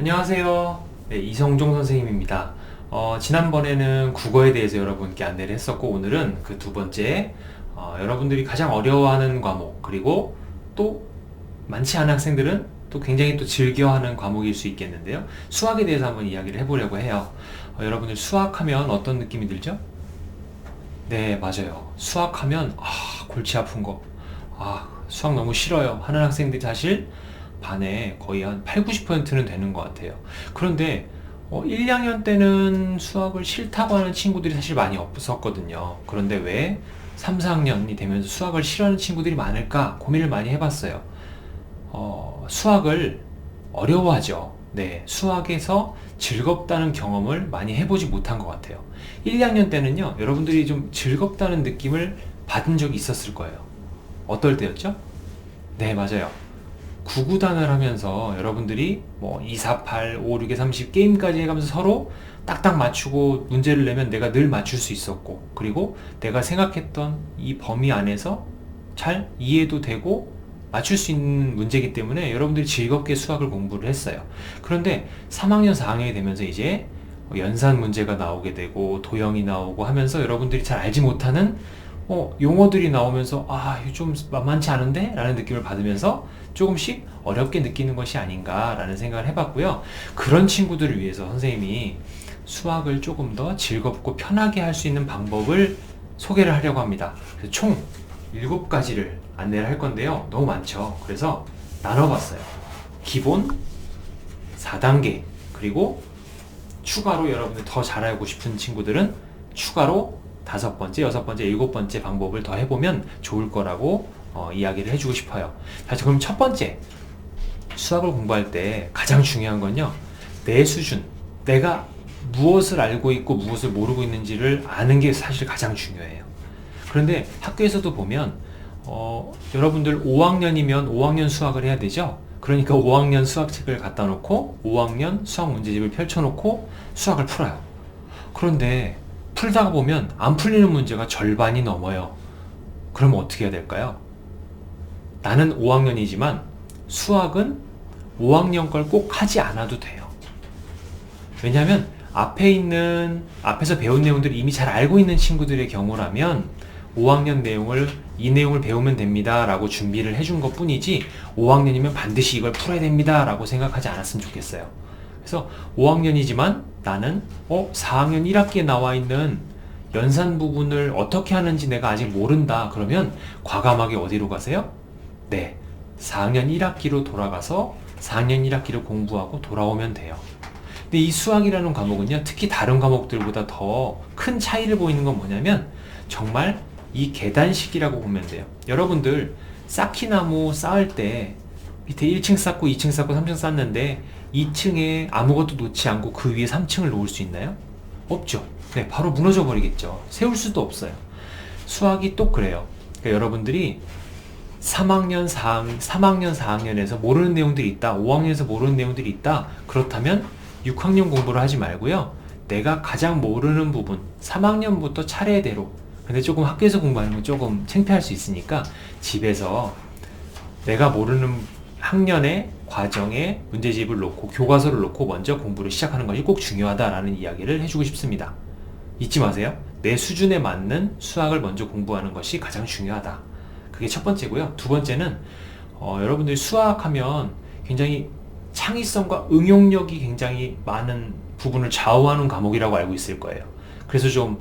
안녕하세요. 네, 이성종 선생님입니다. 지난번에는 국어에 대해서 여러분께 안내를 했었고, 오늘은 그 두 번째, 여러분들이 가장 어려워하는 과목, 그리고 또 많지 않은 학생들은 또 굉장히 또 즐겨하는 과목일 수 있겠는데요. 수학에 대해서 한번 이야기를 해보려고 해요. 여러분들 수학하면 어떤 느낌이 들죠? 네, 맞아요. 수학하면, 골치 아픈 거. 수학 너무 싫어요. 하는 학생들이 사실 반에 거의 한 8, 90%는 되는 것 같아요. 그런데 1, 2학년 때는 수학을 싫다고 하는 친구들이 사실 많이 없었거든요. 그런데 왜 3, 4학년이 되면서 수학을 싫어하는 친구들이 많을까 고민을 많이 해봤어요. 수학을 어려워하죠. 네, 수학에서 즐겁다는 경험을 많이 해보지 못한 것 같아요. 1, 2학년 때는요, 여러분들이 좀 즐겁다는 느낌을 받은 적이 있었을 거예요. 어떨 때였죠? 네, 맞아요. 구구단을 하면서 여러분들이 뭐 2, 4, 8, 5, 6에 30 게임까지 해가면서 서로 딱딱 맞추고 문제를 내면 내가 늘 맞출 수 있었고, 그리고 내가 생각했던 이 범위 안에서 잘 이해도 되고 맞출 수 있는 문제이기 때문에 여러분들이 즐겁게 수학을 공부를 했어요. 그런데 3학년, 4학년이 되면서 이제 연산 문제가 나오게 되고 도형이 나오고 하면서 여러분들이 잘 알지 못하는 용어들이 나오면서 이거 좀 만만치 않은데? 라는 느낌을 받으면서 조금씩 어렵게 느끼는 것이 아닌가라는 생각을 해봤고요. 그런 친구들을 위해서 선생님이 수학을 조금 더 즐겁고 편하게 할 수 있는 방법을 소개를 하려고 합니다. 그래서 총 7가지를 안내를 할 건데요. 너무 많죠. 그래서 나눠봤어요. 기본, 4단계, 그리고 추가로 여러분들 더 잘하고 싶은 친구들은 추가로 5번째, 6번째, 7번째 방법을 더 해보면 좋을 거라고 이야기를 해주고 싶어요. 자, 그럼 첫 번째, 수학을 공부할 때 가장 중요한 건요, 내 수준, 내가 무엇을 알고 있고 무엇을 모르고 있는지를 아는 게 사실 가장 중요해요. 그런데 학교에서도 보면 여러분들 5학년이면 5학년 수학을 해야 되죠. 그러니까 5학년 수학책을 갖다 놓고 5학년 수학 문제집을 펼쳐놓고 수학을 풀어요. 그런데 풀다가 보면 안 풀리는 문제가 절반이 넘어요. 그러면 어떻게 해야 될까요? 나는 5학년이지만 수학은 5학년 걸 꼭 하지 않아도 돼요. 왜냐하면 앞에서 배운 내용들을 이미 잘 알고 있는 친구들의 경우라면 5학년 이 내용을 배우면 됩니다 라고 준비를 해준 것 뿐이지 5학년이면 반드시 이걸 풀어야 됩니다 라고 생각하지 않았으면 좋겠어요. 그래서 5학년이지만 나는 4학년 1학기에 나와 있는 연산 부분을 어떻게 하는지 내가 아직 모른다. 그러면 과감하게 어디로 가세요? 네, 4학년 1학기로 돌아가서 4학년 1학기를 공부하고 돌아오면 돼요. 근데 이 수학이라는 과목은요, 특히 다른 과목들보다 더 큰 차이를 보이는 건 뭐냐면 정말 이 계단식이라고 보면 돼요. 여러분들 쌓기나무 쌓을 때 밑에 1층 쌓고 2층 쌓고 3층 쌓는데 2층에 아무것도 놓지 않고 그 위에 3층을 놓을 수 있나요? 없죠. 네, 바로 무너져 버리겠죠. 세울 수도 없어요. 수학이 또 그래요. 그러니까 여러분들이 3학년 4학년에서 모르는 내용들이 있다. 5학년에서 모르는 내용들이 있다. 그렇다면 6학년 공부를 하지 말고요. 내가 가장 모르는 부분 3학년부터 차례대로, 근데 조금 학교에서 공부하는 건 조금 창피할 수 있으니까 집에서 내가 모르는 학년의 과정에 문제집을 놓고 교과서를 놓고 먼저 공부를 시작하는 것이 꼭 중요하다라는 이야기를 해주고 싶습니다. 잊지 마세요. 내 수준에 맞는 수학을 먼저 공부하는 것이 가장 중요하다. 그게 첫 번째고요. 두 번째는 여러분들이 수학하면 굉장히 창의성과 응용력이 굉장히 많은 부분을 좌우하는 과목이라고 알고 있을 거예요. 그래서 좀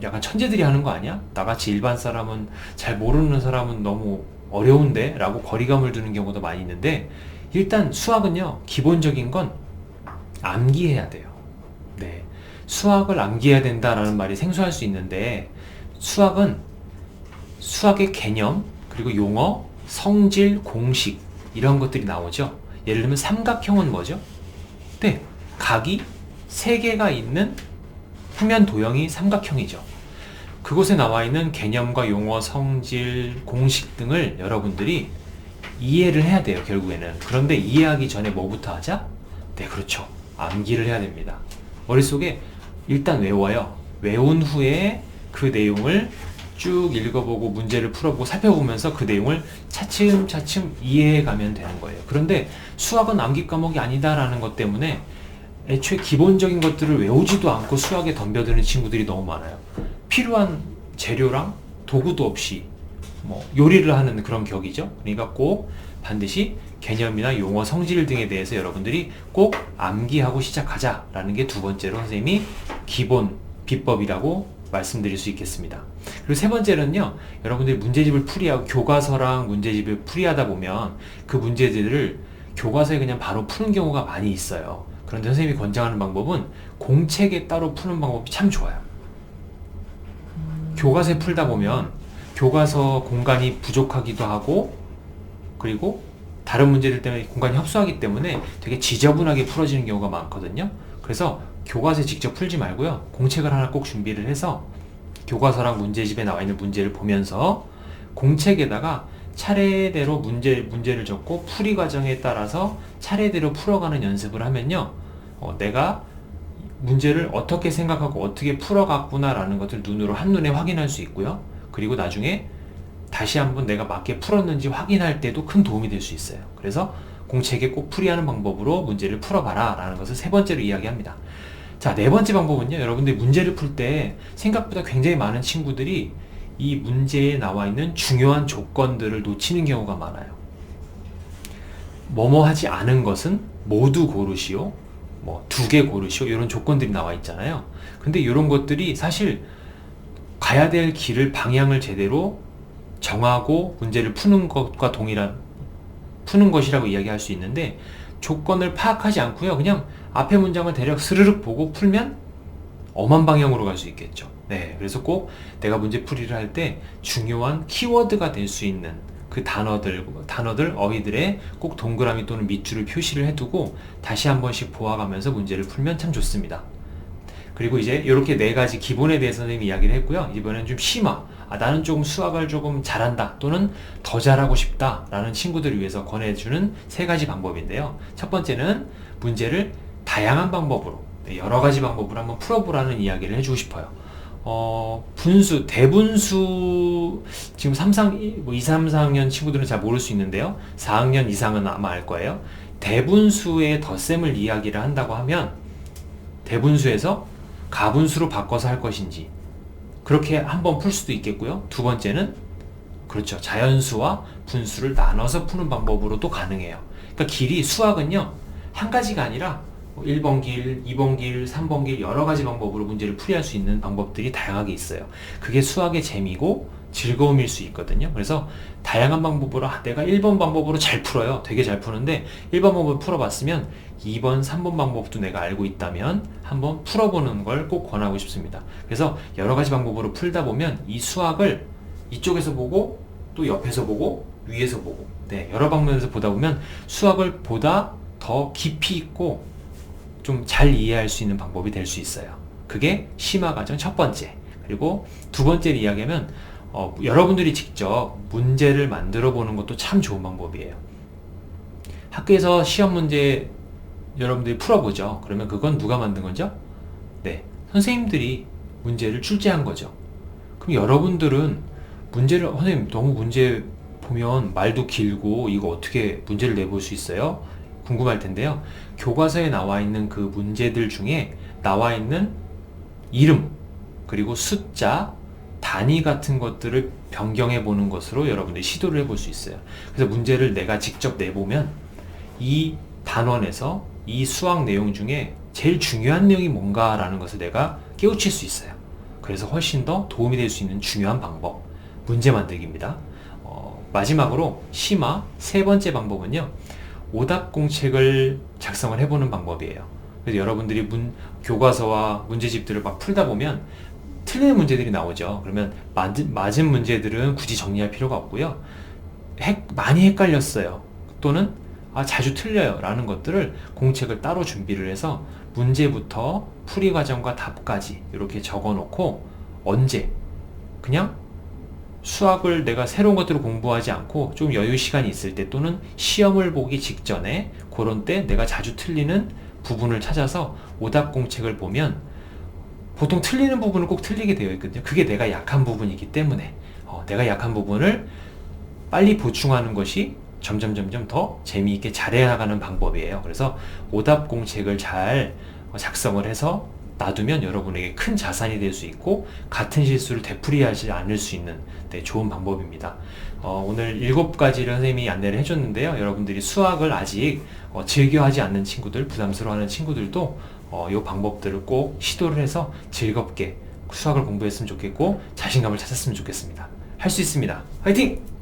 약간 천재들이 하는 거 아니야? 나같이 일반 사람은, 잘 모르는 사람은 너무 어려운데? 라고 거리감을 두는 경우도 많이 있는데, 일단 수학은요, 기본적인 건 암기해야 돼요. 네. 수학을 암기해야 된다라는 말이 생소할 수 있는데, 수학의 개념, 그리고 용어, 성질, 공식, 이런 것들이 나오죠. 예를 들면 삼각형은 뭐죠? 네. 각이 3개가 있는 평면 도형이 삼각형이죠. 그곳에 나와 있는 개념과 용어, 성질, 공식 등을 여러분들이 이해를 해야 돼요, 결국에는. 그런데 이해하기 전에 뭐부터 하자? 네, 그렇죠. 암기를 해야 됩니다. 머릿속에 일단 외워요. 외운 후에 그 내용을 쭉 읽어보고 문제를 풀어보고 살펴보면서 그 내용을 차츰차츰 이해해가면 되는 거예요. 그런데 수학은 암기 과목이 아니다라는 것 때문에 애초에 기본적인 것들을 외우지도 않고 수학에 덤벼드는 친구들이 너무 많아요. 필요한 재료랑 도구도 없이 뭐 요리를 하는 그런 격이죠. 그러니까 꼭 반드시 개념이나 용어, 성질 등에 대해서 여러분들이 꼭 암기하고 시작하자라는 게 두 번째로 선생님이 기본 비법이라고 말씀드릴 수 있겠습니다. 그리고 세 번째는요, 여러분들이 문제집을 풀이하고 교과서랑 문제집을 풀이하다 보면 그 문제들을 교과서에 그냥 바로 푸는 경우가 많이 있어요. 그런데 선생님이 권장하는 방법은 공책에 따로 푸는 방법이 참 좋아요. 교과서에 풀다 보면 교과서 공간이 부족하기도 하고, 그리고 다른 문제들 때문에 공간이 협소하기 때문에 되게 지저분하게 풀어지는 경우가 많거든요. 그래서 교과서에 직접 풀지 말고요, 공책을 하나 꼭 준비를 해서 교과서랑 문제집에 나와 있는 문제를 보면서 공책에다가 차례대로 문제를 적고 풀이 과정에 따라서 차례대로 풀어가는 연습을 하면요, 내가 문제를 어떻게 생각하고 어떻게 풀어갔구나 라는 것을 눈으로 한눈에 확인할 수 있고요. 그리고 나중에 다시 한번 내가 맞게 풀었는지 확인할 때도 큰 도움이 될 수 있어요. 그래서 공책에 꼭 풀이하는 방법으로 문제를 풀어봐라 라는 것을 세 번째로 이야기합니다. 자, 네 번째 방법은요, 여러분들이 문제를 풀 때 생각보다 굉장히 많은 친구들이 이 문제에 나와 있는 중요한 조건들을 놓치는 경우가 많아요. 뭐뭐 하지 않은 것은 모두 고르시오, 뭐 2개 고르시오, 이런 조건들이 나와 있잖아요. 근데 이런 것들이 사실 가야 될 길을, 방향을 제대로 정하고 문제를 푸는 것과 푸는 것이라고 이야기할 수 있는데, 조건을 파악하지 않고요, 그냥 앞에 문장을 대략 스르륵 보고 풀면 엄한 방향으로 갈 수 있겠죠. 네, 그래서 꼭 내가 문제 풀이를 할 때 중요한 키워드가 될 수 있는 그 단어들, 어휘들에 꼭 동그라미 또는 밑줄을 표시를 해두고 다시 한 번씩 보아가면서 문제를 풀면 참 좋습니다. 그리고 이제 이렇게 네 가지 기본에 대해서 선생님이 이야기를 했고요. 이번엔 좀 심화, 나는 조금 수학을 조금 잘한다 또는 더 잘하고 싶다 라는 친구들을 위해서 권해주는 세 가지 방법인데요. 첫 번째는 문제를 다양한 방법으로, 여러 가지 방법으로 한번 풀어보라는 이야기를 해주고 싶어요. 분수, 대분수, 지금 2, 3, 4학년 친구들은 잘 모를 수 있는데요, 4학년 이상은 아마 알 거예요. 대분수의 덧셈을 이야기를 한다고 하면 대분수에서 가분수로 바꿔서 할 것인지, 그렇게 한번 풀 수도 있겠고요. 두 번째는, 그렇죠, 자연수와 분수를 나눠서 푸는 방법으로도 가능해요. 그러니까 길이, 수학은요, 한 가지가 아니라 1번 길, 2번 길, 3번 길, 여러 가지 방법으로 문제를 풀이할 수 있는 방법들이 다양하게 있어요. 그게 수학의 재미고 즐거움일 수 있거든요. 그래서 다양한 방법으로, 내가 1번 방법으로 잘 풀어요. 되게 잘 푸는데 1번 방법을 풀어봤으면 2번, 3번 방법도 내가 알고 있다면 한번 풀어보는 걸 꼭 권하고 싶습니다. 그래서 여러 가지 방법으로 풀다 보면 이 수학을 이쪽에서 보고 또 옆에서 보고 위에서 보고, 네, 여러 방면에서 보다 보면 수학을 보다 더 깊이 있고 좀 잘 이해할 수 있는 방법이 될 수 있어요. 그게 심화 과정 첫 번째. 그리고 두 번째를 이야기하면 여러분들이 직접 문제를 만들어 보는 것도 참 좋은 방법이에요. 학교에서 시험 문제 여러분들이 풀어보죠. 그러면 그건 누가 만든 거죠? 네, 선생님들이 문제를 출제한 거죠. 그럼 여러분들은 문제를, 선생님 너무 문제 보면 말도 길고 이거 어떻게 문제를 내볼 수 있어요? 궁금할 텐데요. 교과서에 나와 있는 그 문제들 중에 나와 있는 이름, 그리고 숫자, 단위 같은 것들을 변경해 보는 것으로 여러분들이 시도를 해볼 수 있어요. 그래서 문제를 내가 직접 내보면 이 단원에서 이 수학 내용 중에 제일 중요한 내용이 뭔가라는 것을 내가 깨우칠 수 있어요. 그래서 훨씬 더 도움이 될 수 있는 중요한 방법, 문제 만들기입니다. 마지막으로 심화 세 번째 방법은요, 오답공책을 작성을 해보는 방법이에요. 그래서 여러분들이 교과서와 문제집들을 막 풀다 보면 틀린 문제들이 나오죠. 그러면 맞은 문제들은 굳이 정리할 필요가 없고요, 많이 헷갈렸어요 또는 자주 틀려요 라는 것들을 공책을 따로 준비를 해서 문제부터 풀이 과정과 답까지 이렇게 적어 놓고, 언제 그냥 수학을 내가 새로운 것들을 공부하지 않고 좀 여유 시간이 있을 때 또는 시험을 보기 직전에 그런 때 내가 자주 틀리는 부분을 찾아서 오답 공책을 보면 보통 틀리는 부분은 꼭 틀리게 되어 있거든요. 그게 내가 약한 부분이기 때문에 내가 약한 부분을 빨리 보충하는 것이 점점 더 재미있게 잘해나가는 방법이에요. 그래서 오답 공책을 잘 작성을 해서 놔두면 여러분에게 큰 자산이 될 수 있고 같은 실수를 되풀이하지 않을 수 있는 좋은 방법입니다. 오늘 7가지를 선생님이 안내를 해줬는데요. 여러분들이 수학을 아직 즐겨하지 않는 친구들, 부담스러워하는 친구들도 이 방법들을 꼭 시도를 해서 즐겁게 수학을 공부했으면 좋겠고 자신감을 찾았으면 좋겠습니다. 할 수 있습니다. 화이팅!